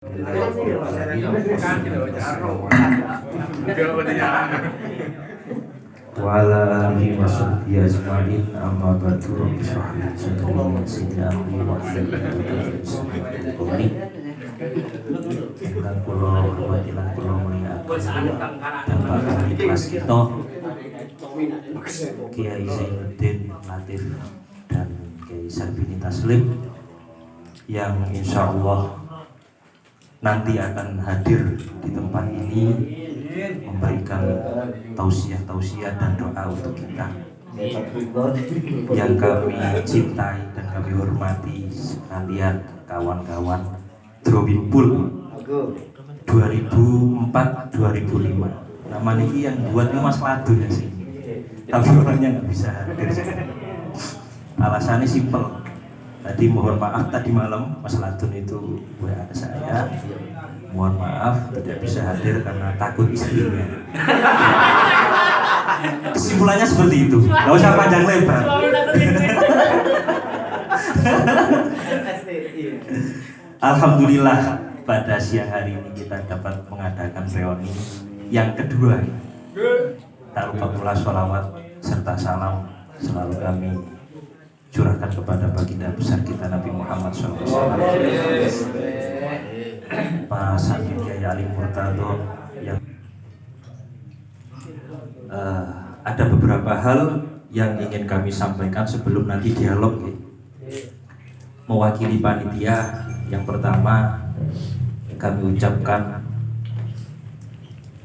Wa ala alihi wa sahbihi ajma'in amma ba'du rabbi shrah li sadri wa yassir li amri wa hlul 'uqdatam min lisani ingkang kula hormati lan kula mulyakaken Bapak Kali Kelas kita Kiai Zainuddin Latif dan Kiai Sarbini Taslim yang insyaallah nanti akan hadir di tempat ini memberikan tausiah dan doa untuk kita yang kami cintai dan kami hormati sekalian kawan-kawan Drawing Pool 2004-2005. Nama ini yang buatnya Mas Ladu ya sih, tapi orangnya nggak bisa hadir. Alasannya simpel. Tadi mohon maaf tadi malam Mas Ladun itu WA ke saya, mohon maaf tidak bisa hadir karena takut istrinya. Kesimpulannya seperti itu, nggak usah panjang lebar. Alhamdulillah pada siang hari ini kita dapat mengadakan reuni yang kedua. Tak lupa pula sholawat serta salam selalu kami curahkan kepada baginda besar kita Nabi Muhammad SAW. Pak Sayyid Kiai Ali Murtado yang ada beberapa hal yang ingin kami sampaikan sebelum nanti dialog ya. Mewakili panitia, yang pertama kami ucapkan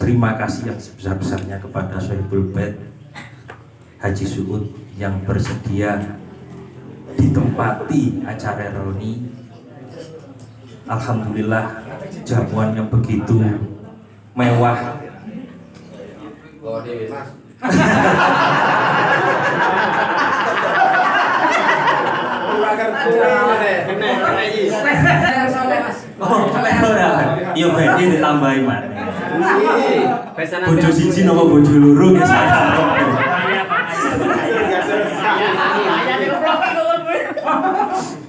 terima kasih yang sebesar-besarnya kepada Sohibul Bait Haji Suud yang bersedia ditempati acara reuni. Alhamdulillah jamuan yang begitu mewah. Iya berarti ditambahin mana? Bojo siji nopo bojo loro ya saya.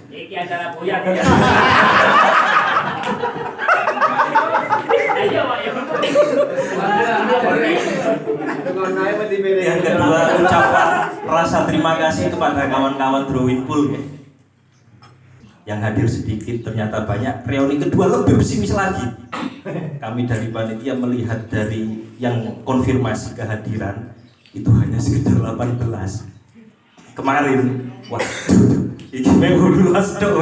Iki acara boyak ya. Ayo, ayo. Yang kedua, ucapan rasa terima kasih kepada kawan-kawan Drawing Pool ya. Yang hadir sedikit ternyata banyak. Reuni kedua lebih pesimis lagi. Kami dari panitia melihat dari yang konfirmasi kehadiran itu hanya sekitar 18. Kemarin, waduh, ini meluas dong.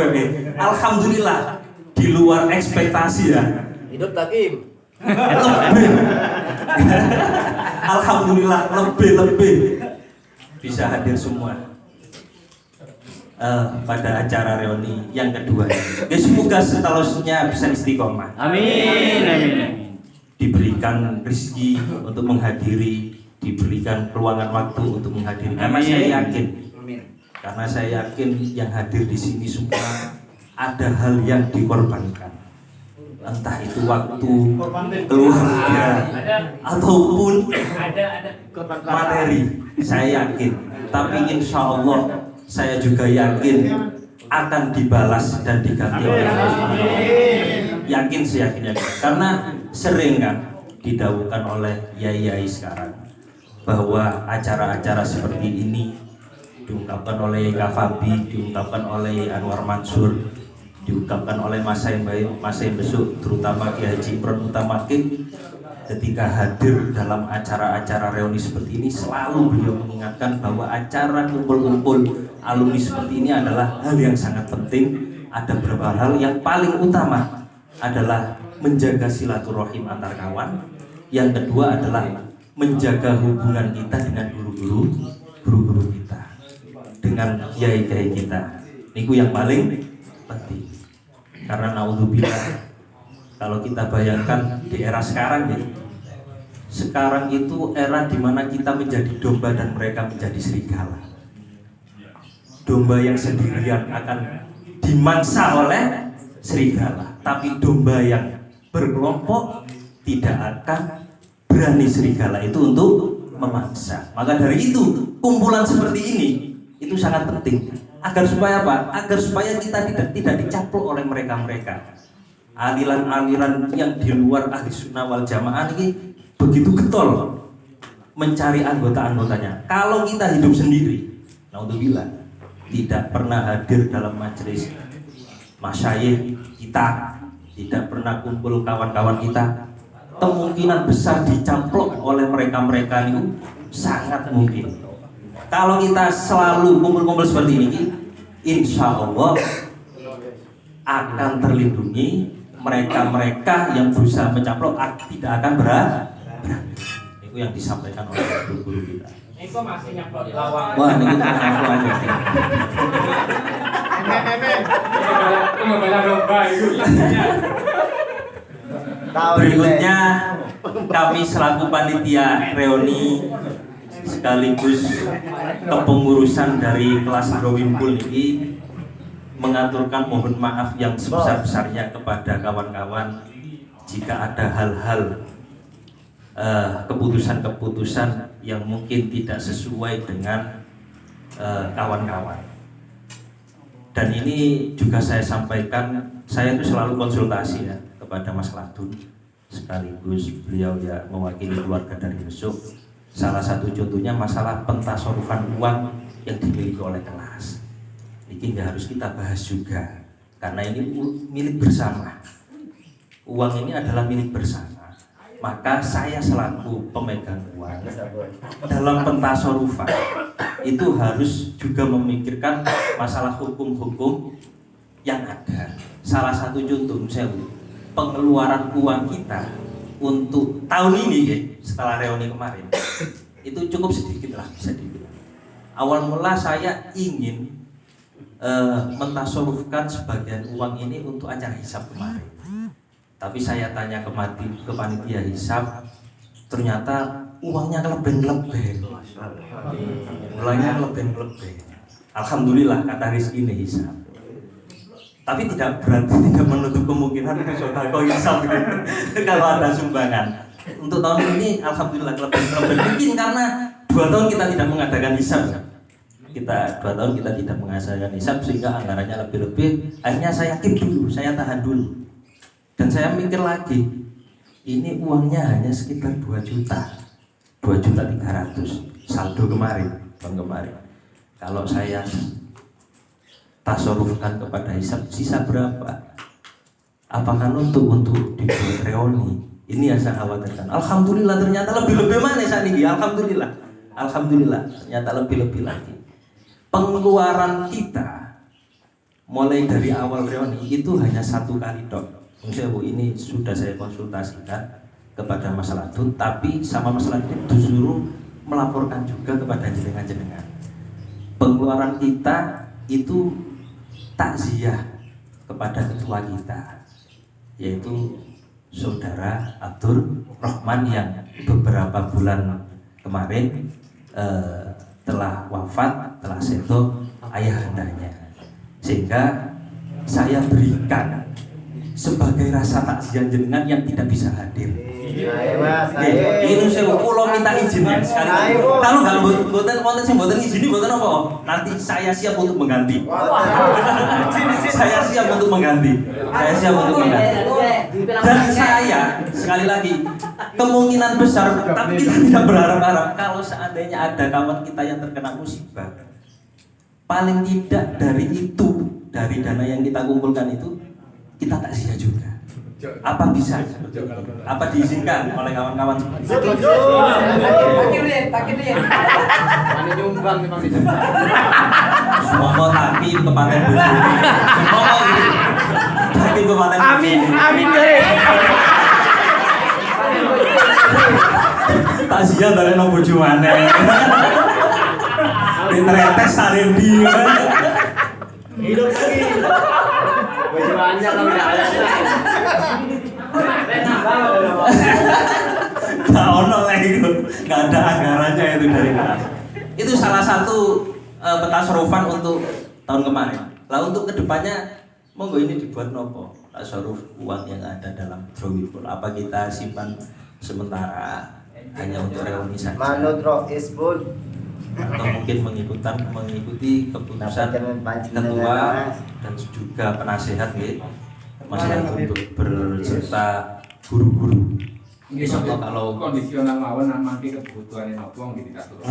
Alhamdulillah di luar ekspektasi ya. Hidup takim. Alhamdulillah lebih bisa hadir semua pada acara reuni yang kedua. Ya semoga seterusnya bisa istiqomah. Amin, amin. Diberikan rezeki untuk menghadiri, diberikan peluangan waktu untuk menghadiri. Karena saya yakin yang hadir di sini semua ada hal yang dikorbankan. Entah itu waktu, keluarga, ataupun materi. Saya yakin. Tapi insya Allah saya juga yakin akan dibalas dan diganti oleh Allah. Yakin seyakinnya. Karena sering kan didawukan oleh yai-yai sekarang bahwa acara-acara seperti ini diungkapkan oleh Kak Fabi, diungkapkan oleh Anwar Mansur, diungkapkan oleh Mas Saim Besuk, terutama Ki Haji Imron Utamakin. Ketika hadir dalam acara-acara reuni seperti ini, selalu beliau mengingatkan bahwa acara kumpul-kumpul alumni seperti ini adalah hal yang sangat penting. Ada beberapa hal yang paling utama adalah menjaga silaturahim antar kawan. Yang kedua adalah menjaga hubungan kita dengan guru-guru kita, dengan kiai-kiai kita. Niku yang paling penting. Karena naudzubillah, kalau kita bayangkan di era sekarang ya, sekarang itu era dimana kita menjadi domba dan mereka menjadi serigala. Domba yang sendirian akan dimangsa oleh serigala, tapi domba yang berkelompok tidak akan berani serigala itu untuk memangsa. Maka dari itu kumpulan seperti ini itu sangat penting. Agar supaya apa? Agar supaya kita tidak dicaplok oleh mereka-mereka. aliran-aliran yang di luar ahli sunnah wal jamaah ini begitu getol mencari anggota-anggotanya. Kalau kita hidup sendiri, naudzubillah, tidak pernah hadir dalam majelis masyayikh kita, tidak pernah kumpul kawan-kawan kita, kemungkinan besar dicaplok oleh mereka-mereka itu sangat mungkin. Kalau kita selalu kumpul-kumpul seperti ini, insya Allah akan terlindungi. Mereka-mereka yang berusaha mencaplok tidak akan berat. Itu yang disampaikan oleh guru kita. Itu masih nyaplok lawang. Wah, ini kita ngaku aja. Berikutnya kami selaku panitia reuni sekaligus kepengurusan dari kelas Rowimpul ini mengaturkan mohon maaf yang sebesar-besarnya kepada kawan-kawan jika ada hal-hal keputusan-keputusan yang mungkin tidak sesuai dengan kawan-kawan. Dan ini juga saya sampaikan, saya itu selalu konsultasi ya kepada Mas Ladun, sekaligus beliau ya mewakili keluarga dari Yusuf. Salah satu contohnya masalah pentasorufan uang yang dimiliki oleh kelas. Ini harus kita bahas juga, karena ini milik bersama. Uang ini adalah milik bersama. Maka saya selaku pemegang uang dalam pentasorufan itu harus juga memikirkan masalah hukum-hukum yang ada. Salah satu contoh misalnya pengeluaran uang kita untuk tahun ini ya, setelah reuni kemarin itu cukup sedikit lah, bisa dibilang. Awal mula saya ingin mentasarufkan sebagian uang ini untuk acara hisab kemarin. Tapi saya tanya ke panitia hisab, ternyata uangnya lebih-lebih. Mulainya lebih-lebih. Alhamdulillah kata Rizky ini hisab. Tapi tidak berarti tidak menutup kemungkinan sodako hisab gitu. Kalau ada sumbangan. Untuk tahun ini alhamdulillah lebih-lebih. Mungkin karena 2 tahun kita tidak mengadakan hisab. 2 tahun kita tidak menghasilkan hisab sehingga anggarannya lebih-lebih. Akhirnya saya keep dulu, saya tahan dulu. Dan saya mikir lagi, ini uangnya hanya sekitar 2 juta 2.300.000 saldo kemarin, tahun kemarin. Kalau saya tasarufkan kepada hisab, sisa berapa? Apakah untuk dibuat reuni? Ini yang saya khawatirkan. Alhamdulillah ternyata lebih-lebih mana saat ini? Alhamdulillah ternyata lebih-lebih lagi. Pengeluaran kita mulai dari awal reuni itu hanya 1 kali dok. Ini sudah saya konsultasikan kepada Mas Ladun, tapi sama Mas Ladun disuruh melaporkan juga kepada jenengan-jenengan. Pengeluaran kita itu takziah kepada ketua kita, yaitu Saudara Abdul Rahman yang beberapa bulan kemarin telah wafat, telah seto ayahandanya, sehingga saya berikan sebagai rasa takziah jenengan yang tidak bisa hadir. Ini saya pulau minta izinnya sekali. Kalau nggak buatan izin buatan apa? Nanti saya siap untuk mengganti. Saya siap untuk mengganti. Dan saya sekali lagi kemungkinan besar, tapi kita tidak berharap-harap kalau seandainya ada kawan kita yang terkena musibah, paling tidak dari dana yang kita kumpulkan itu kita takziah juga. Apa bisa? Apa diizinkan oleh kawan-kawan? Takir dia. Mana nyumbang memang disumbang. Semoga tapi kepaten bulu. Semoga gitu. Tapi kepaten. Amin deh. Takziah dari nang bojo maneh. Diteretes salin di. Hidup lagi. Bojoannya kalau enggak ada. Gak ono lagi itu, gak ada anggarannya itu dari kelas. Itu salah satu petasarufan untuk tahun kemarin. Lah untuk kedepannya, monggo ini dibuat nopo tasaruf uang yang ada dalam Rowimpul. Apa kita simpan sementara hanya untuk reuni saja? Manut Rois pun. Atau mungkin mengikuti keputusan ketua dan juga penasehat masyarakat untuk berserta guru-guru. Insyaallah kalau kondisional mawon mangke kebutuhane napa nggih dikatur.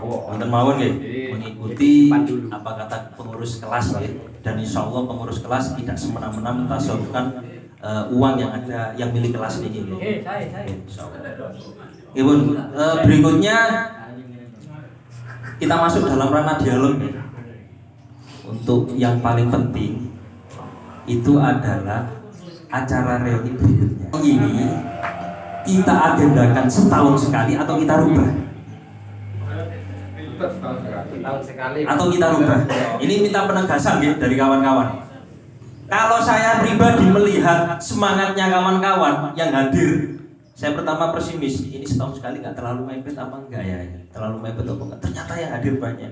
wonten mawon nggih mengikuti apa kata pengurus kelas nggih, dan insyaallah pengurus kelas tidak semena-mena mentasawufkan uang yang ada yang milik kelas ini nggih. Insyaallah. Ibu, berikutnya kita masuk dalam ranah dialog nih. Untuk yang paling penting itu adalah acara reuni berikutnya. Ini kita agendakan setahun sekali atau kita rubah? Setahun sekali. Atau kita rubah? Ini minta penegasan ya dari kawan-kawan. Kalau saya pribadi melihat semangatnya kawan-kawan yang hadir, saya pertama pesimis. Ini setahun sekali nggak terlalu mepet apa enggak ya? Terlalu mepet atau enggak? Ternyata yang hadir banyak.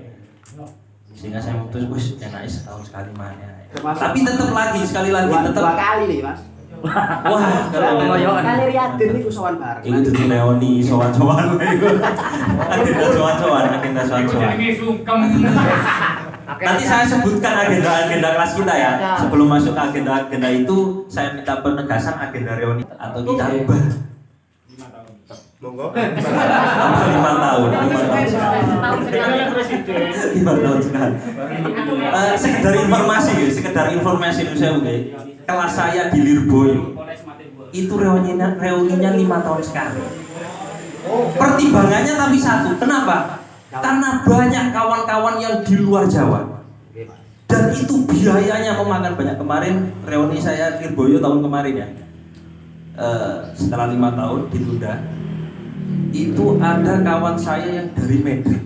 Sehingga saya memutus, wis enaknya setahun sekali mana. Tapi tetap lagi sekali lagi tetap. Dua kali nih mas. Wah, kalau Kali Riyadin nih kusowan bareng. itu tuh Leoni sowan-sowan agenda sowan-sowan. Nanti saya sebutkan agenda kelas kita ya. Sebelum masuk ke agenda itu, saya minta penegasan agenda reuni atau kita rubah. Monggo. 5 tahun. 5 tahun sekali. Sekedar informasi itu saya oke. Kelas saya di Lirboyo itu reuninya 5 tahun sekali. Pertimbangannya tapi satu. Kenapa? Karena banyak kawan-kawan yang di luar Jawa. Dan itu biayanya memakan banyak. Kemarin reuni saya Lirboyo tahun kemarin ya. Setelah 5 tahun ditunda. Itu ada kawan saya yang dari Medan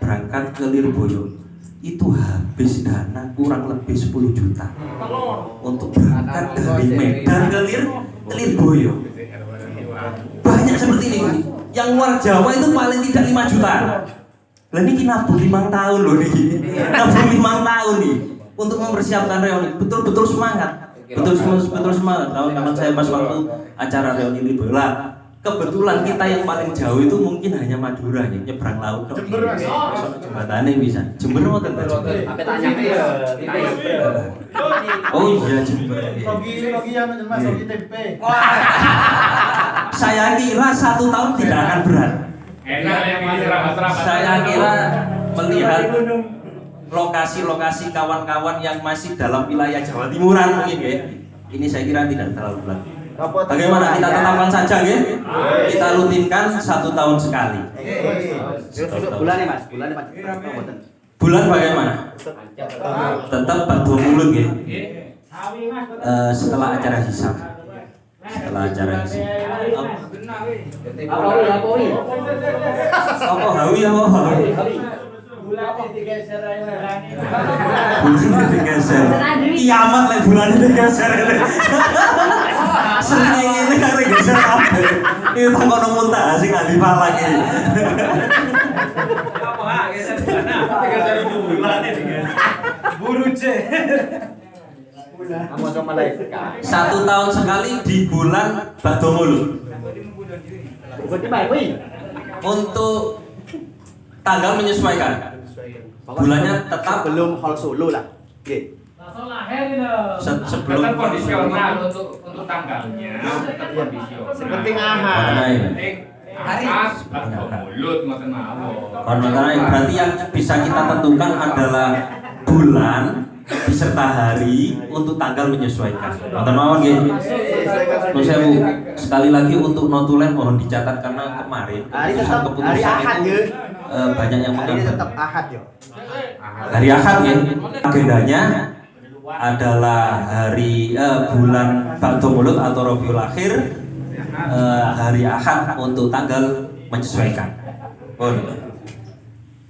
berangkat ke Lirboyo, itu habis dana kurang lebih 10 juta untuk berangkat dari Medan ke Lirboyo. Banyak seperti ini. Yang luar Jawa itu paling tidak 5 juta. Lah ini nabung 5 tahun loh nih. Nabung 5 tahun nih untuk mempersiapkan reuni. Betul-betul semangat. Betul semangat. Kawan-kawan saya pas waktu acara reuni Lirboyo lah. Kebetulan kita yang paling jauh itu mungkin hanya Madura ya, nyebrang laut ke Jember Mas. jembatannya bisa. Jember mau tentang Jember. Sampai tanya Oh iya Jember. Rogi anu Mas, rogi tempe. Saya kira 1 tahun tidak akan berat. Enak ya Mas rapat-rapat. Saya kira melihat lokasi-lokasi kawan-kawan yang masih dalam wilayah Jawa Timuran mungkin ya. Ini saya kira tidak terlalu berat. Bagaimana kita tetapkan saja ya? Kita rutinkan 1 tahun sekali. Bulannya mas, bulannya mas. Bulan bagaimana? Tetap batu mulut ya. Setelah acara hisab. Apa hawi? Bulan digeser. Kiamat lek bulan digeser. Sering ini kan geser apa? Ini takon muntah sing adi palak iki. Apa geser bulan? Geser bulan digeser. Buruje. Kamu sama malaikat. 1 tahun sekali di bulan Badomulu. Untuk tanggal menyesuaikan. Bulannya tetap belum hal Solo lah. Sebelum tetap kondisional untuk tanggalnya, tetap kondisional. Sepenting ahad. Hari atau mulut ngoten mawon. Berarti yang bisa kita tentukan adalah bulan beserta hari untuk tanggal menyesuaikan. Ngoten mawon nggih. Terus saya sekali lagi untuk notulen mohon dicatat karena kemarin Hari tetap hari Ahad ya. Banyak yang Hari mengambil. tetap Ahad ya. Hari Ahad ya. Agendanya adalah hari bulan Ba'du Maulud atau Rabiul Akhir, hari Ahad untuk tanggal menyesuaikan.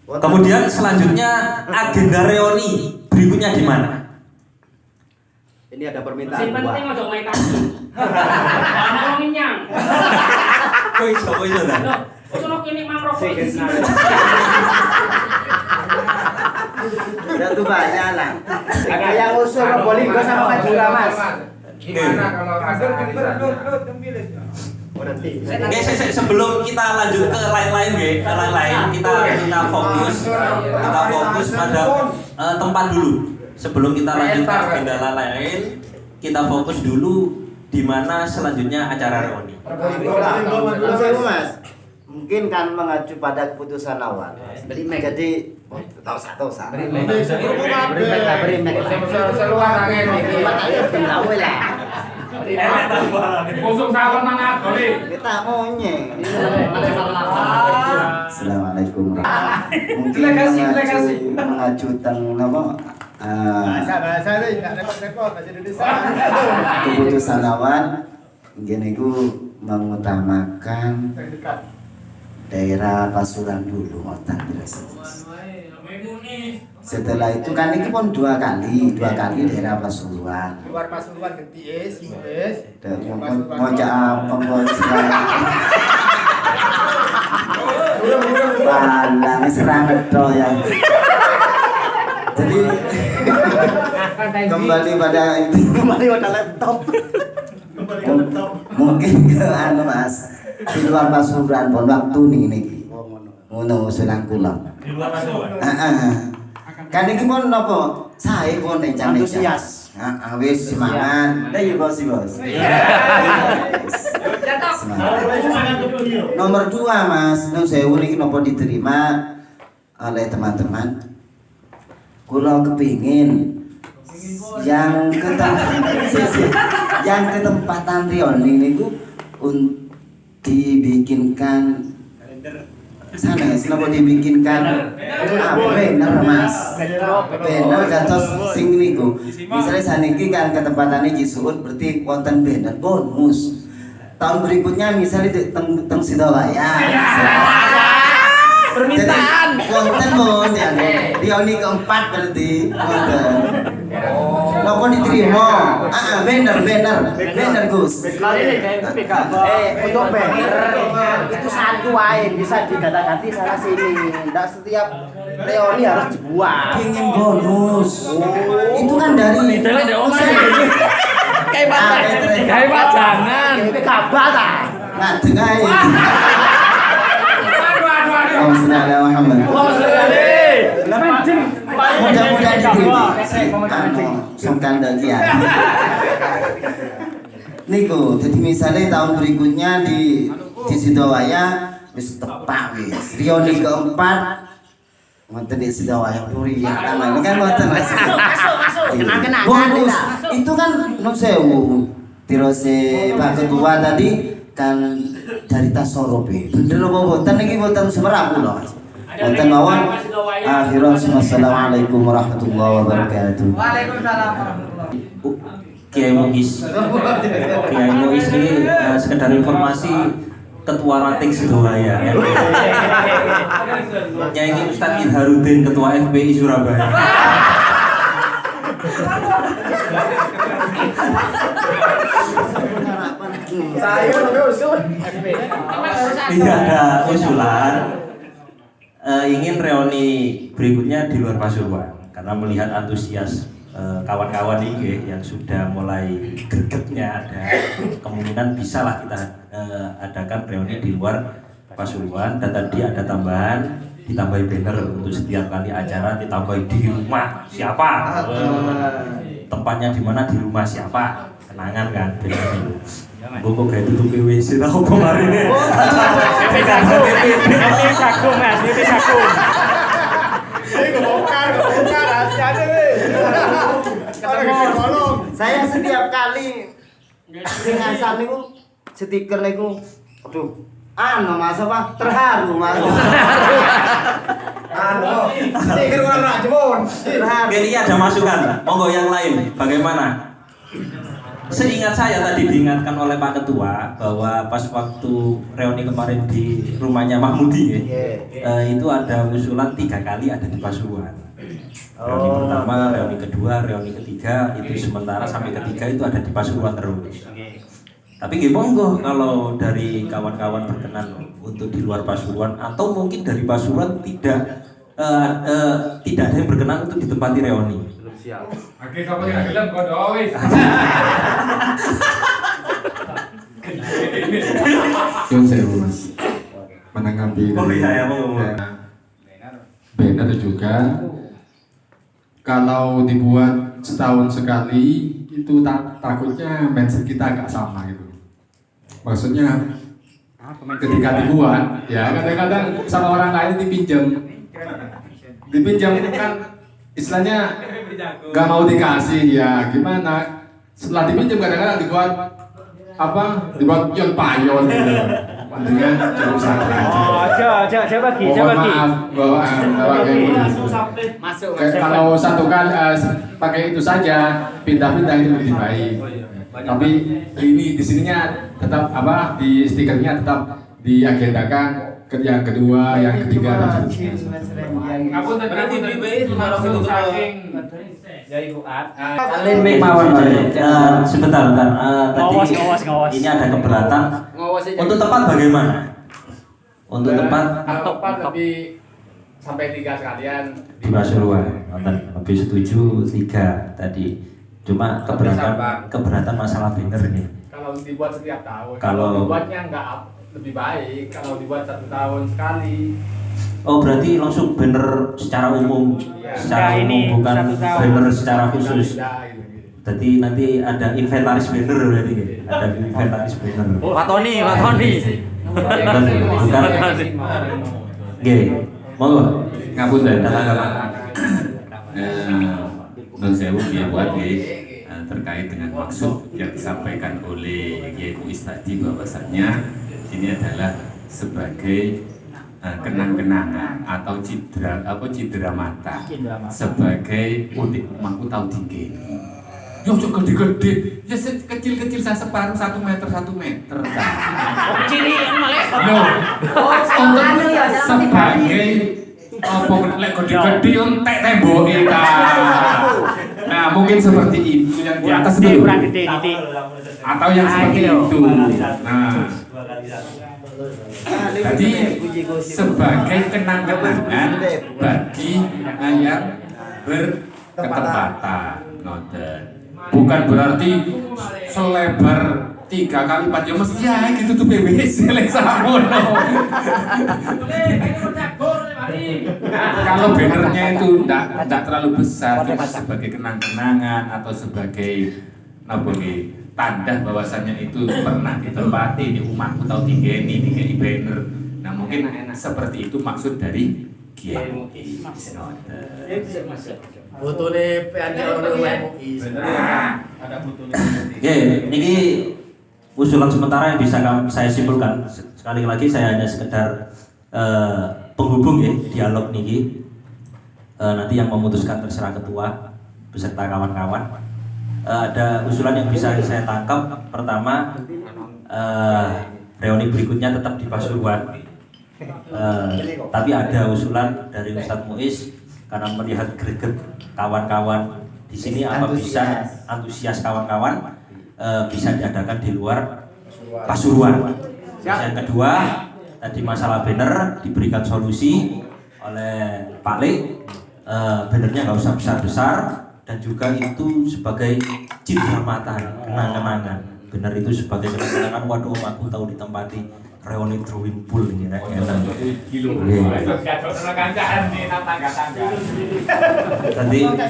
Kemudian selanjutnya agenda reuni berikutnya di mana? Ini ada permintaan. Sing penting ojo main kaki. Ana wong nyang. Kok iso ta? Sono kene mangrove di sini. Ya tuh banyak lah. Kayak usul Probolinggo sama Madura mas. Gimana kalau Sebelum kita lanjut ke lain-lain kita fokus pada tempat dulu. Sebelum kita lanjut ke agenda lain, kita fokus dulu di mana selanjutnya acara reuni. Mas, mungkin kan mengacu pada keputusan awal. Jadi tahu usah. Kosong sawan mana kali? Kita monyeng. Assalamualaikum. Mungkin mengacu tentang apa? Bahasa ini nggak repot-repot bahasa Indonesia. Keputusan awal, gini mengutamakan daerah Pasuruan dulu ngotan dirasa. Setelah itu kan ini pun dua kali daerah Pasuruan. Luar Pasuruan ke TS, US. Mau apa Balang serang betul ya. Jadi kembali pada laptop. Mungkin ke anu Mas, di luar Pasuruan pun waktu nih. Ngono sedang kulam. Di luar Pasuruan. Kan iki pun napa? Sae pun antusias. Wis semangat. Lah ya bos. Nomor 2 Mas, nun sewu niki napa diterima oleh teman-teman. Kula kepingin yang ketempatan reuni niku dibikinkan sana kenapa dibikinkan bener Mas bener kados sing niku misalnya saniki kan ketempatane Jisuut berarti wonten bener bonus tahun berikutnya misalnya teng Sidowaya permintaan wonten mon ya reuni keempat berarti wonten napa diterima bener Gus untuk banner itu satu aja bisa diganti sana sini enggak setiap reuni harus dibuat ingin bonus itu kan dari kayak pajangan kayak kabar tak nggak dengar mudah-mudahan diberi sungkan dagi ya niku jadi misalnya tahun berikutnya di Sidowaya wis tepak wis reuni keempat ngoten di Sidowaya puri ya kan ngoten masuk bonus itu kan nun sewu terus Pak Ketua tadi kan dari Tasorobe bener apa boten iki boten semerang kula Mas wonten mawon akhirul assalamualaikum warahmatullahi wabarakatuh. Waalaikumsalam warahmatullahi. Kiai Muiz ini sekedar informasi Ketua Ranting Sidowaya. Nyai Ustadz Idharudin Ketua FPI Surabaya. Saya usul. Tidak ada usulan ingin reuni berikutnya di luar Pasuruan karena melihat antusias kawan-kawan ini yang sudah mulai gregetnya ada kemungkinan bisalah kita adakan reuni di luar Pasuruan dan tadi ada tambahan ditambahi banner untuk setiap kali acara ditambahi di rumah siapa tempatnya di mana di rumah siapa kenangan kan banner itu. Gue kok kayak tutup WC tau kemarin nih. Ini cakung Mas, ini cakung. Ini kebongkar rahasianya nih. Saya setiap kali sing ngasal niku stiker niku aduh Mas apa terharu Mas. Stiker orang Jepun. Terharu. Ini ada masukan, monggo yang lain bagaimana? Seingat saya tadi diingatkan oleh Pak Ketua bahwa pas waktu reuni kemarin di rumahnya Mahmudi itu ada usulan 3 kali ada di Pasuruan. Reuni pertama, reuni kedua, reuni ketiga itu sementara sampai ketiga itu ada di Pasuruan terus. Tapi monggo kalau dari kawan-kawan berkenan untuk di luar Pasuruan atau mungkin dari Pasuruan tidak ada yang berkenan untuk ditempati reuni. Oke, kamu tidak bilang kode always. Yang saya Mas menanggapi banner juga kalau dibuat setahun sekali itu takutnya mindset kita agak sama gitu. Maksudnya ketika dibuat, ya kadang-kadang sama orang lain dipinjam kan istilahnya nggak mau dikasih ya gimana? Setelah dipinjam kadang-kadang dibuat pion payon gitu. Dengan cukup santai aja. Coba bagi. Maaf bahwa kayak gitu. Kalau satu kali pakai itu saja, pindah-pindah itu lebih baik. Tapi ini di sininya tetap di stikernya tetap diagendakan ke yang kedua, yang ketiga dan seterusnya. Aku berarti BBI itu saking Sebentar. Tadi Ngawas. ini ada keberatan. Untuk tempat bagaimana? Untuk tempat tepat lebih sampai 3 sekalian di Pasuruan, lebih setuju 3 tadi. Cuma keberatan masalah banner nih. kalau dibuat setiap tahun. Kalau dibuatnya nggak lebih baik kalau dibuat 1 tahun sekali. Oh berarti langsung banner secara umum, bukan banner secara khusus. Jadi nanti ada inventaris banner berarti ya? Ada inventaris banner. Pak Tony. Bukan. Oke, monggo. Ngapunten. Nun sewu dia buat terkait dengan maksud yang disampaikan oleh Kiai Muiz tadi bahwasannya ini adalah sebagai kenang-kenangan atau cindera mata sebagai unik mangku tahu tinggi. Yo gede-gede, ya kecil-kecil saya separuh 1 meter. Ciri malah. Untuk sebagai lek gede-gede entek tembok kita. Nah, mungkin seperti itu yang di atas itu. Kurang gede titik. Atau yang seperti itu. Nah, jadi sebagai kenang-kenangan bagi yang berketepatan, bukan berarti selebar 3 kali 4 ya mesti ya gitu tuh BBC lek samono. Kalau bannernya itu enggak terlalu besar, cuma sebagai kenang-kenangan atau sebagai tanda bahwasannya itu pernah ditempati di umatku tahu tinggi ini banner. Nah mungkin seperti itu maksud dari Kiai Muiz. Botone PNJ orang Muiz. Ada butuhnya. Oke, ini usulan sementara yang bisa saya simpulkan. Sekali lagi saya hanya sekedar penghubung ya, dialog niki. Nanti yang memutuskan terserah ketua beserta kawan-kawan. Ada usulan yang bisa saya tangkap. Pertama, reuni berikutnya tetap di Pasuruan. Tapi ada usulan dari Ustadz Muiz karena melihat greget kawan-kawan di sini apa bisa antusias kawan-kawan bisa diadakan di luar Pasuruan. Yang kedua, tadi masalah banner diberikan solusi oleh Pak Le. Bannernya nggak usah besar-besar dan juga itu sebagai cindera mata, kenang-kenangan. Benar itu sebagai kenang-kenangan. Waduh, aku tahu ditempati reuni drawing pool ini nanti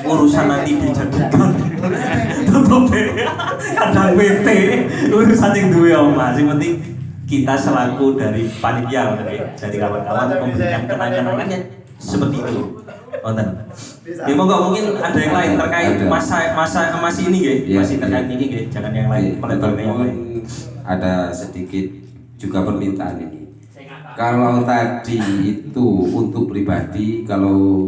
urusan nanti dijadikan tutup kadang WP urusan yang dua omah. Yang penting kita selaku dari panitia dari kawan-kawan memberikan kenang-kenangannya seperti itu. Ya mungkin ada yang lain terkait masih ini masih terkait ini jangan yang lain yang lain. Ada sedikit juga permintaan ini. Kalau tadi itu untuk pribadi, kalau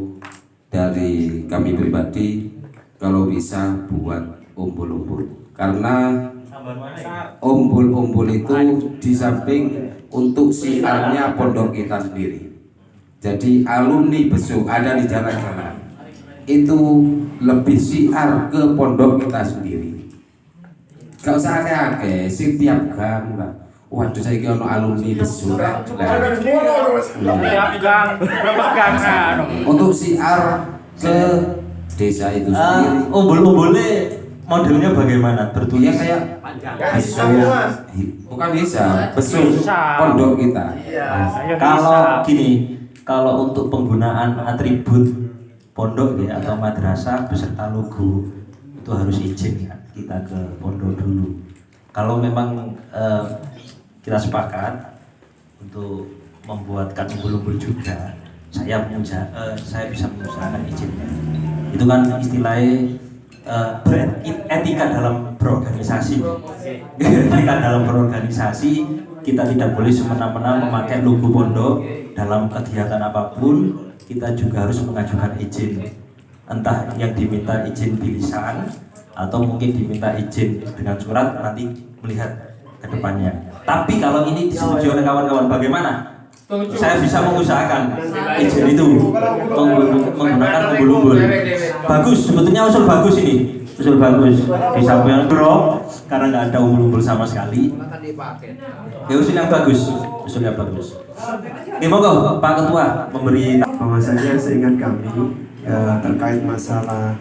dari kami pribadi, kalau bisa buat umbul-umbul. Karena umbul-umbul itu di samping untuk siarnya pondok kita sendiri. Jadi alumni besok ada di jalan-jalan itu lebih siar ke pondok kita sendiri. Gak usah akeh-akeh, setiap gang lah. Waduh saya kira alumni besok untuk siar ke desa itu sendiri. Umbul-umbulnya modelnya bagaimana? Bertulisnya kayak bukan desa, besok pondok kita. Kalau gini, kalau untuk penggunaan atribut pondok ya atau madrasah beserta logo itu harus izin ya. kita ke pondok dulu. Kalau memang kita sepakat untuk membuatkan umbul-umbul juga, saya bisa mengusahakan izinnya. Itu kan istilahnya etika dalam berorganisasi. Etika dalam berorganisasi, kita tidak boleh semena-mena memakai logo pondok dalam kegiatan apapun. Kita juga harus mengajukan izin, entah yang diminta izin di lisan atau mungkin diminta izin dengan surat, nanti melihat ke depannya. Tapi kalau ini disetujui oleh kawan-kawan, bagaimana? Saya bisa mengusahakan izin itu menggunakan umbul-umbul. Bagus, sebetulnya usul bagus ini, usul bagus. Bisa yang bro, karena nggak ada umbul-umbul sama sekali. Ya usul yang bagus, usul yang bagus. Oke, monggo Pak Ketua memberi. Bahwasanya seingat kami terkait masalah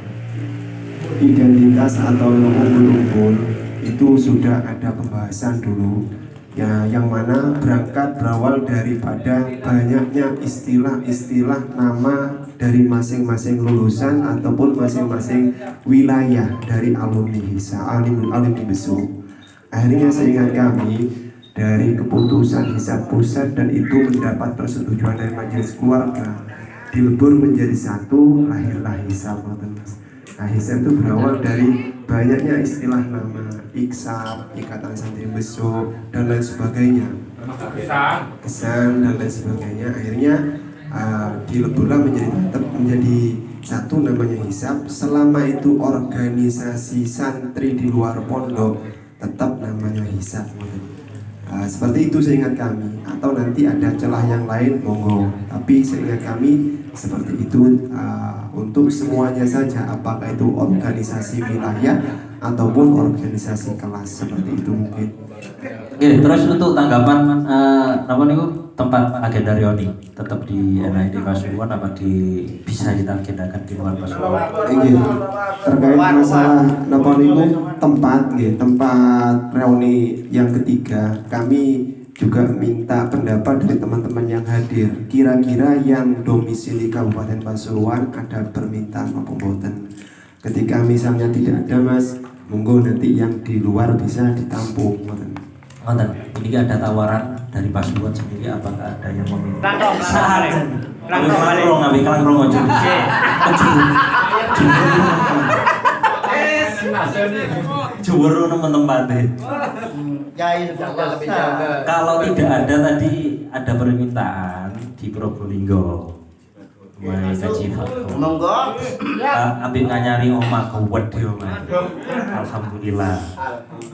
identitas atau umbul-umbul itu sudah ada pembahasan dulu. Ya, yang mana berawal daripada banyaknya istilah-istilah nama dari masing-masing lulusan ataupun masing-masing wilayah dari alumni BESU. Akhirnya seingat kami dari keputusan Hisab pusat dan itu mendapat persetujuan dari majelis keluarga, dilebur menjadi satu, lahirlah Hisab. Nah, Hisab itu berawal dari banyaknya istilah nama, Iksab, Ikatan Santri BESU, dan lain sebagainya, kesan dan lain sebagainya. Akhirnya dileburlah menjadi satu, namanya Hisab. Selama itu organisasi santri di luar pondok tetap namanya Hisab. Seperti itu seingat kami, atau nanti ada celah yang lain monggo, tapi seingat kami seperti itu untuk semuanya saja, apakah itu organisasi wilayah ataupun organisasi kelas, seperti itu mungkin. Oke, terus untuk tanggapan apa nih tempat agenda reuni tetap di NID Pasuruan apa bisa kita agendakan di luar Pasuruan? Terkait masalah napa niku tempat reuni yang ketiga, kami juga minta pendapat dari teman-teman yang hadir. Kira-kira yang domisili Kabupaten Pasuruan ada permintaan maupun boten. Ketika misalnya tidak ada, Mas, monggo nanti yang di luar bisa ditampung. Ini ada tawaran dari Pasuruan sendiri, apakah ada yang meminta? Jujur teman-teman deh. Kalau tidak ada tadi ada permintaan di Probolinggo. Mai kaji foto. Monggo. Abis nyari omah kuat di omah. Alhamdulillah.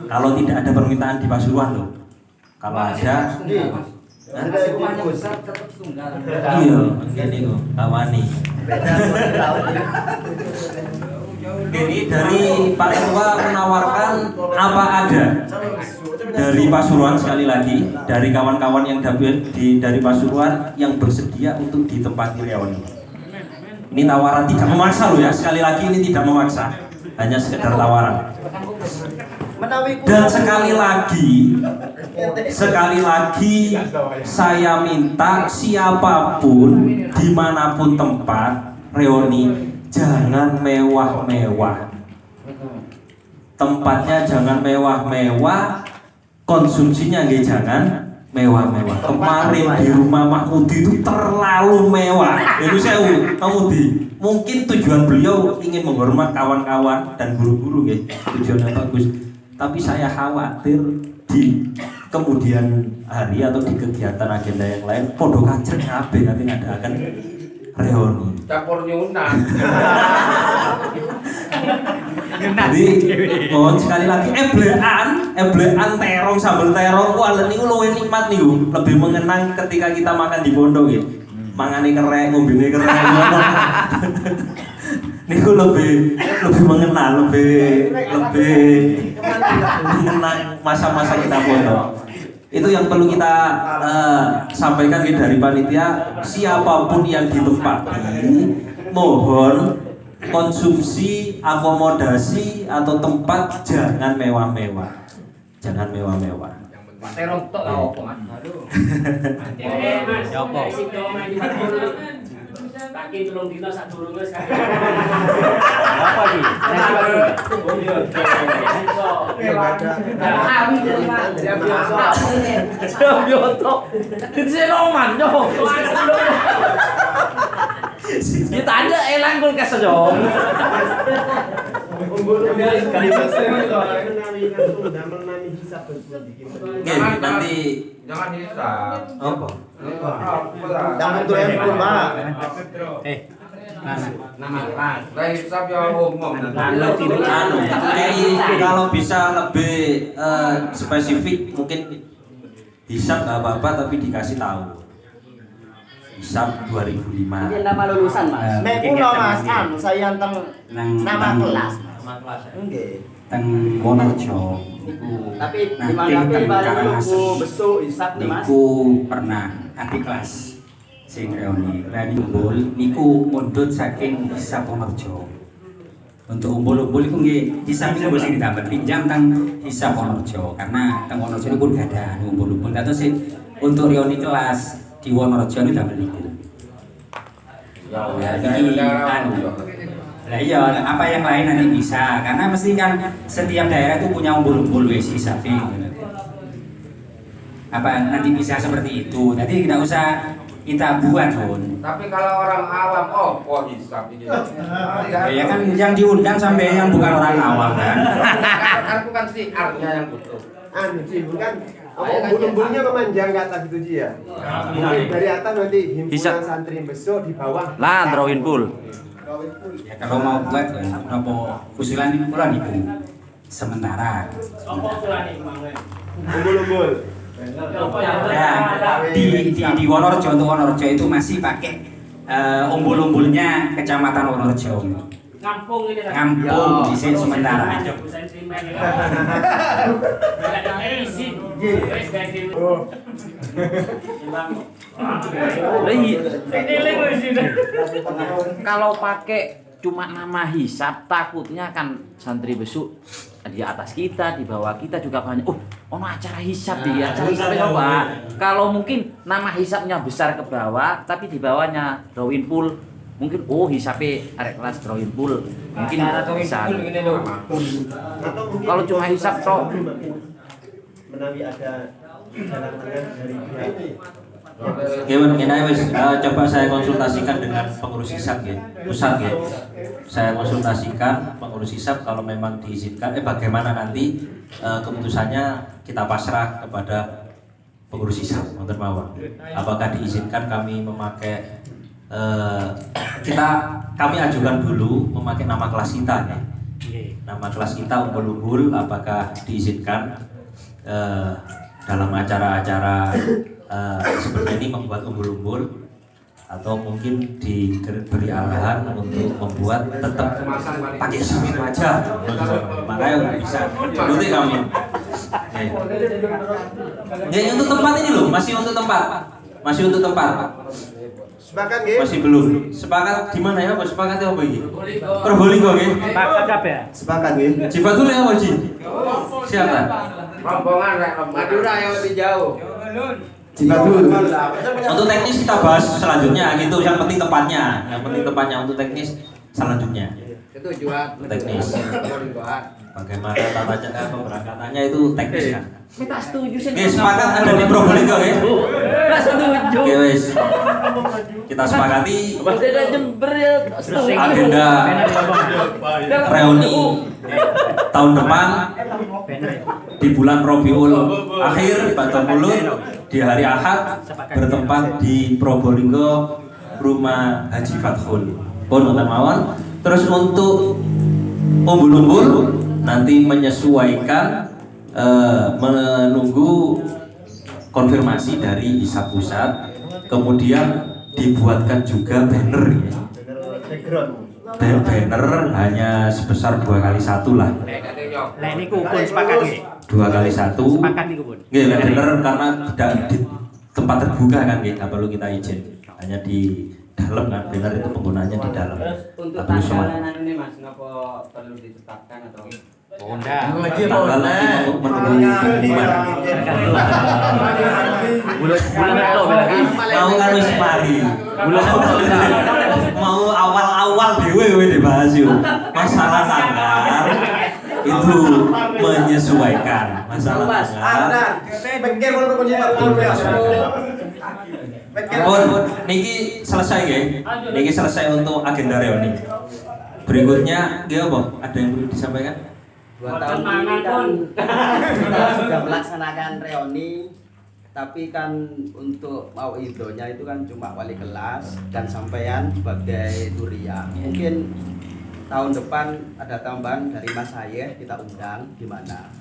Kalau tidak ada permintaan di Pasuruan loh. Kalau ada, iya, ini kok kawani. Ini dari Pak Ketua menawarkan apa ada dari Pasuruan, sekali lagi dari kawan-kawan yang dari Pasuruan yang bersedia untuk ditempati reuni. Ini tawaran tidak memaksa loh ya, sekali lagi ini tidak memaksa, hanya sekedar tawaran. Dan sekali lagi saya minta siapapun dimanapun tempat reuni jangan mewah-mewah, tempatnya jangan mewah-mewah, konsumsinya nggih jangan mewah-mewah. Kemarin di rumah Mahmudi itu terlalu mewah. Itu saya Mahmudi, mungkin tujuan beliau ingin menghormat kawan-kawan dan guru-guru nggih, tujuannya bagus. Tapi saya khawatir di kemudian hari atau di kegiatan agenda yang lain podo kacrek kabeh nanti ngadakan reuni. Campur nyunan. Jadi mohon sekali lagi eblean terong sambal terong kuwi niku luwih nikmat niku, lebih mengenang ketika kita makan di pondok nggih. Mangane kerek, ngombene kerek. Niku lebih mengenal, lebih mengenang masa-masa kita pondok. Itu yang perlu kita sampaikan dari panitia. Siapapun yang ditempati, mohon konsumsi, akomodasi atau tempat jangan mewah-mewah, jangan mewah-mewah. Terong tok opo, Mas. Aduh. Taki telung dina sak durunge sekali. Apa iki? Kita ada elang kulkas dong. Nanti Jangan hisap. apa? Jangan tuh yang Pak. Lah hisap ya umum. Kalau bisa lebih spesifik mungkin hisap nggak apa-apa tapi dikasih tahu. Hisap 2005. Ini nama lulusan, Mas. Nek kula Mas, saya teng nama kelas. Nggih. Teng Wonorejo niku Tapi nanti gimana teng balik Karangasem lu besok hisap nih, Mas? niku pernah adik kelas sing reuni lan umbul niku mundut saking hisap Wonorejo. Untuk umbul-umbul iku nggih hisap niku sing ditambah pinjam teng hisap Wonorejo karena teng Wonorejo niku pun gak ada umbul-umbul kados sih untuk reuni kelas di Wonorejo niku damel niku. Ya, ini anu. Lah iya, apa yang lain nanti bisa karena mesti kan setiap daerah itu punya umbul-umbul wis hisape. Apa nanti bisa seperti itu. Jadi tidak usah kita buat, Bun. Tapi kalau orang awam, oh hisap ini. Ya kan yang diundang sampai yang bukan orang awam kan. Kan bukan sih artinya yang butuh. Sih, bukan. Umbul-umbulnya memanjang ke atas itu Ji ya. Mungkin dari atas nanti himpunan santri besok di bawah. Lah, drawing pool. Ya kalau mau buat apa usulan ini pulang ibu sementara. Umbul-umbul. Ya, di Wonorejo untuk Wonorejo itu masih pakai umbul-umbulnya Kecamatan Wonorejo. Ngampung ini kan. Ngampung di sini sementara. Kalau pakai cuma nama hisap takutnya kan santri besok di atas kita, di bawah kita juga banyak. Oh, ono acara hisap di acara hisapnya apa? Kalau mungkin nama hisapnya besar ke bawah, tapi di bawahnya drawing pool, mungkin hisapnya arek kelas drawing pool, mungkin bisa. Kalau cuma hisap toh, menawi ada jalan tengah dari pihak Coba saya konsultasikan dengan pengurus hisap ya, pusat ya. Saya konsultasikan pengurus hisap kalau memang diizinkan. Bagaimana nanti keputusannya kita pasrah kepada pengurus hisap. Apakah diizinkan kami memakai kami ajukan dulu memakai nama kelas kita ya. Nama kelas kita umbul-umbul. Apakah diizinkan dalam acara-acara seperti ini membuat umbul-umbul atau mungkin diberi arahan untuk membuat tetap pakai hisap itu aja, makanya bisa dulu kami. Ya untuk tempat ini loh, masih untuk tempat. Sepakat nggih? Masih belum. Sepakat di mana ya? Sepakatnya apa iki? Probolinggo nggih. sepakat kabeh. Sepakat nggih. Cibatul ya Ji? Siapa? Rombongan Madura yang lebih jauh. Cibatul. Untuk teknis kita bahas selanjutnya gitu. Yang penting tempatnya. Untuk teknis selanjutnya. Itu juga Teknis. Bagaimana tata cara pemberangkatannya itu teknis kan. Kita setuju sih. Oke, sepakat ada di Probolinggo ya. Kita setuju. Oke wes. Kita sepakati Ada Jember ya. agenda reuni tahun depan di bulan Rabiul Akhir Batam Mulut di hari Ahad bertempat di Probolinggo Rumah Haji Fathul. Pun mawon. Terus untuk umbul-umbul nanti menyesuaikan menunggu konfirmasi dari Hisap Pusat, kemudian dibuatkan juga banner ya. Banner hanya sebesar 2x1 lah. Lah niku pun sepakat nggih. 2x1. Sepakat niku pun. Nggih, banner karena tidak di tempat terbuka kan nggih, nggak perlu kita izin. Hanya di dalam kan, banner itu penggunaannya di dalam. Untuk Tapi semua tanggalan ini Mas, ngapa perlu ditetapkan atau tanggal nanti menunggu pengumuman. Mau kan wis mari. mau awal-awal dewe dibahas yuk. Masalah tanggal itu menyesuaikan masalah tanggal. Niki selesai ya. Niki selesai untuk agenda reuni. Berikutnya, dia apa? Ada yang perlu disampaikan? 2 tahun ini kan kita sudah melaksanakan reuni, tapi kan untuk mau idonya itu kan cuma wali kelas dan sampean sebagai durian. Mungkin tahun depan ada tambahan dari Mas Hayeh kita undang gimana?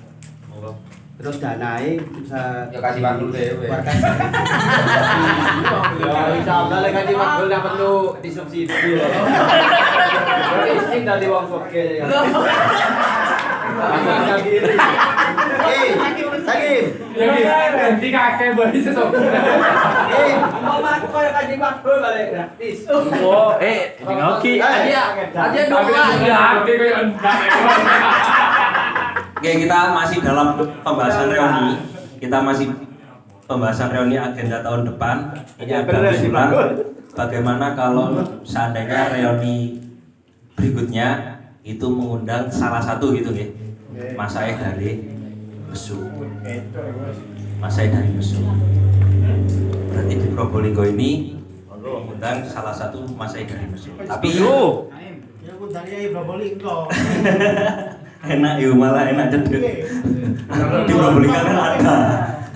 Terus danai bisa Ya kasih waktu deh. keluarkan. Ya insyaallah lek kasih waktu ndak perlu disubsidi. Istri dari wong soge ya. Sakim. Nanti kakek beli sesuatu. Mau aku koyo kasih waktu balik gratis. Oh, ngoki. Aja dong. Nanti kayak enggak. Oke, kita masih dalam pembahasan reuni. Kita masih pembahasan reuni agenda tahun depan. Ini ada usulan bagaimana kalau seandainya reuni berikutnya itu mengundang salah satu gitu ya. Mas Said dari Besu. Mas Said dari Besu. Berarti di Probolinggo ini mengundang salah satu Mas Said dari Besu. Tapi dari Probolinggo. enak yuk, malah enak cedek. Di Probolinggo kan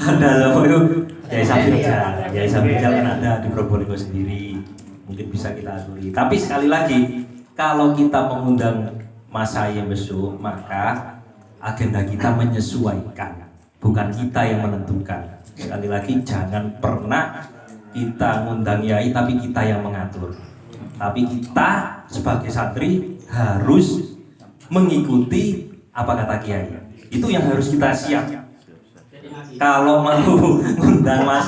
ada apa itu Yai Sabrijal kan ada di Probolinggo sendiri, mungkin bisa kita aturi. Tapi sekali lagi, kalau kita mengundang Mas Hayem Besu, maka agenda kita menyesuaikan, bukan kita yang menentukan. Sekali lagi, jangan pernah kita ngundang Yai tapi kita yang mengatur. Tapi kita sebagai santri harus mengikuti apa kata Kiai. Itu yang harus kita siap. Kalau mau mengundang Mas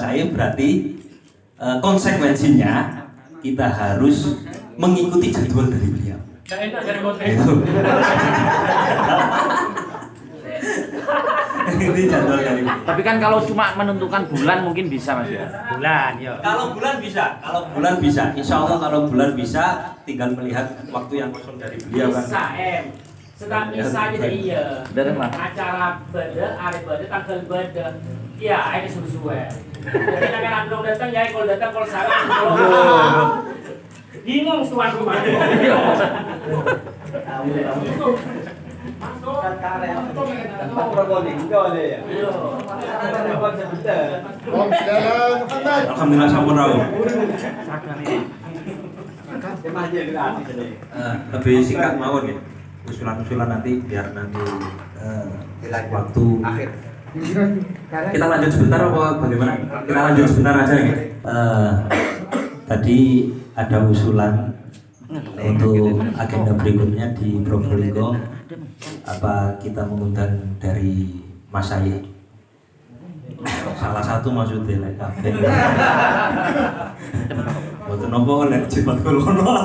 Hayem, berarti konsekuensinya kita harus mengikuti jadwal dari beliau. Itu. Ini jadwal dari. Tapi kan kalau cuma menentukan bulan mungkin bisa Mas ya. Bulan ya. Kalau bulan bisa, insya Allah kalau bulan bisa, tinggal melihat waktu yang kosong dari beliau kan. Bisa sedang bisa aja iya. Dari mana? Acara beda, hari beda, tanggal beda. Iya, ini sesuai. Jadi nak andong datang ya, kalau datang kalau salah, bingung tuan rumah. Alhamdulillah sampun rawuh. Lebih singkat mawon ya. Usulan-usulan nanti biar nanti waktu akhir. Kita lanjut sebentar apa bagaimana? Kita lanjut sebentar aja ya. Tadi ada usulan untuk agenda berikutnya di Probolinggo, apa kita mengundang dari Mas Hayeh? Salah satu maksudnya lek kabeh. Mboten napa lek jimat kula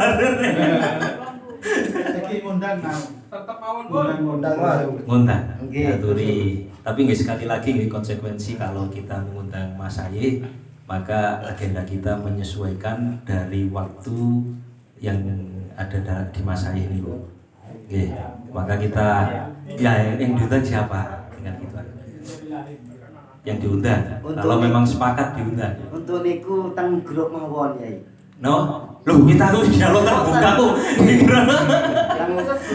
Tetap mawon ngundang. Aturi. Tapi nggih sekali lagi nggih konsekuensi kalau kita mengundang Mas Hayeh, maka agenda kita menyesuaikan dari waktu yang ada di Mas Hayeh ini, Bu. Nggih, maka kita ya yang diundang siapa? Dengan gitu aja. Yang diundang. Kalau memang sepakat diundang. Untuk niku teng grup mawon Yai. No, loh kita tuh dialog terbuka tuh.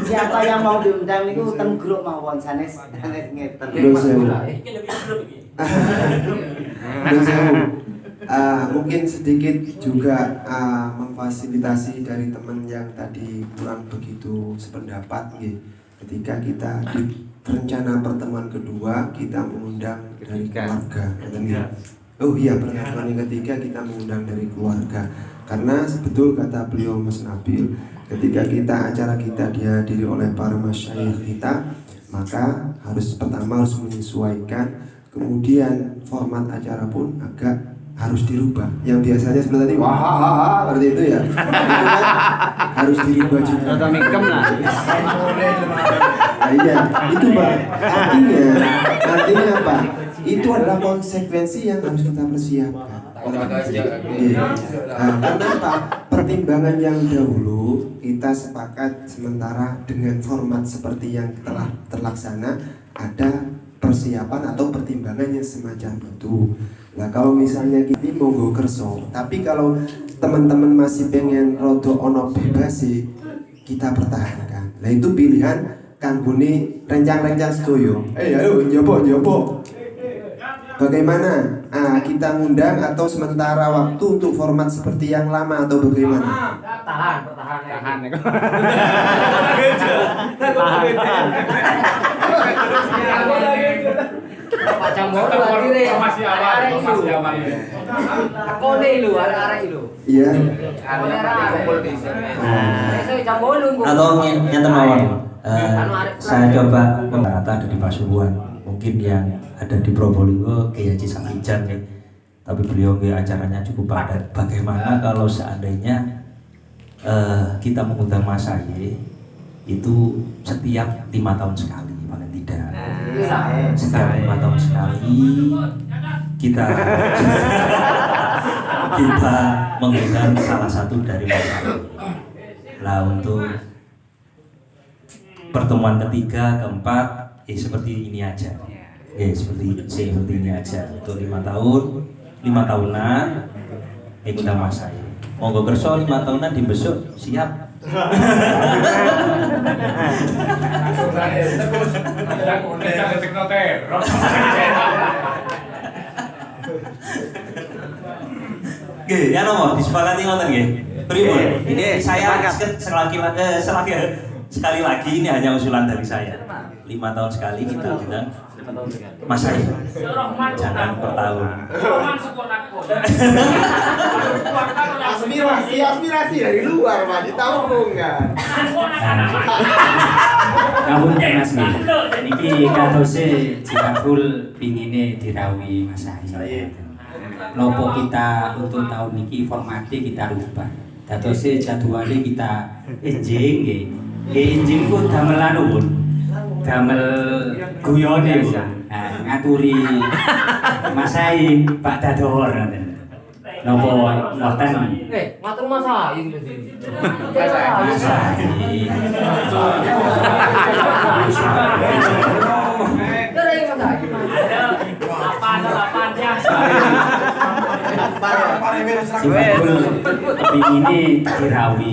Siapa yang mau diundang niku teng grup mawon sanes ngeten. Mungkin sedikit juga memfasilitasi dari teman yang tadi kurang begitu sependapat ketika kita di rencana pertemuan kedua kita mengundang dari keluarga. Oh iya, pertemuan yang ketiga kita mengundang dari keluarga. Karena betul kata beliau Mas Nabil, ketika acara kita dihadiri oleh para masyayikh kita, maka pertama harus menyesuaikan, kemudian format acara pun agak harus dirubah. Yang biasanya seperti tadi wah seperti itu ya. Itu kan harus dirubah juga. Atau mingkem lah. Iya, itu Pak. Artinya apa? Itu adalah konsekuensi yang harus kita persiapkan. Karena apa? Pertimbangan yang dahulu kita sepakat sementara dengan format seperti yang telah terlaksana ada persiapan atau pertimbangan yang semacam itu. Nah kalau misalnya gini monggo kerso, tapi kalau teman-teman masih pengen rodo ono bebas sih kita pertahankan. Nah itu pilihan kanggone rencang-rencang sedoyo. Ayo njopo. Bagaimana? Kita ngundang atau sementara waktu untuk format seperti yang lama atau bagaimana? Tahan. Pak Cambor lagi masih awal. Kone lu, arek lu. Iya. Atau yang termawar. Saya coba memberata ada di Pasuruan, mungkin yang ada di Probolinggo Kiai Haji Samijan ya. Tapi beliau acaranya cukup padat. Bagaimana kalau seandainya kita mengundang Mas Aye itu setiap 5 tahun sekali paling tidak. Setiap 5 tahun sekali kita mengundang salah satu dari Mas Aye. Lah untuk pertemuan ketiga, keempat, seperti ini aja. Seperti ini aja. Untuk 5 tahunan, undang Mas Aye. Monggo kerso 5 tahunan di besok siap. Ya nomor disepakati ngoten nggih. Pripun? Ini saya sekali lagi ini hanya usulan dari saya. 5 tahun sekali kita undang Mas Aye. Jangan per tahun. Aspirasi dari luar Pak, ditampung kan. Ngapunten Mas niki katose Cikapul pingine dirawi Mas Aye. Nopo kita untuk tahun niki formatnya kita rubah. Datose jadwale kita enjing nggih. Enjing ku damelan pun. Damel guyone ngaturi Mas Aye Pak Dador ngoten. Napa wonten? Ngatur Mas Aye iki. Mas Aye. Ini dirawi.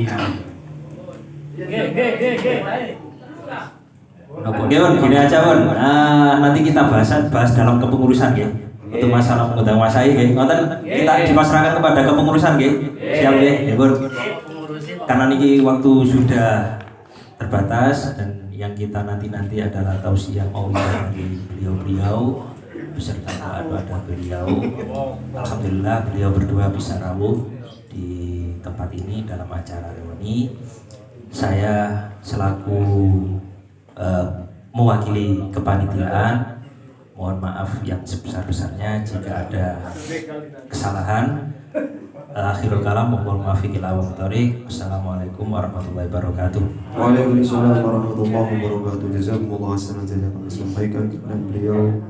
Gini aja Bun. Nanti kita bahas dalam kepengurusan ya. Untuk masalah mengundang Mas Aye kita dipasrahkan kepada kepengurusan siap ya Bun. Karena niki waktu sudah terbatas dan yang kita nanti adalah tausiah maulid dari beliau beserta doa beliau. Alhamdulillah beliau berdua bisa rawuh di tempat ini dalam acara reuni. Saya selaku mewakili kepanitiaan mohon maaf yang sebesar-besarnya jika ada kesalahan. Akhirul kalam, mohon maaf bila waqtarik. Assalamualaikum warahmatullahi wabarakatuh. Waalaikumsalam warahmatullahi wabarakatuh. Jazakumullah khairan. Sampaikan kepada beliau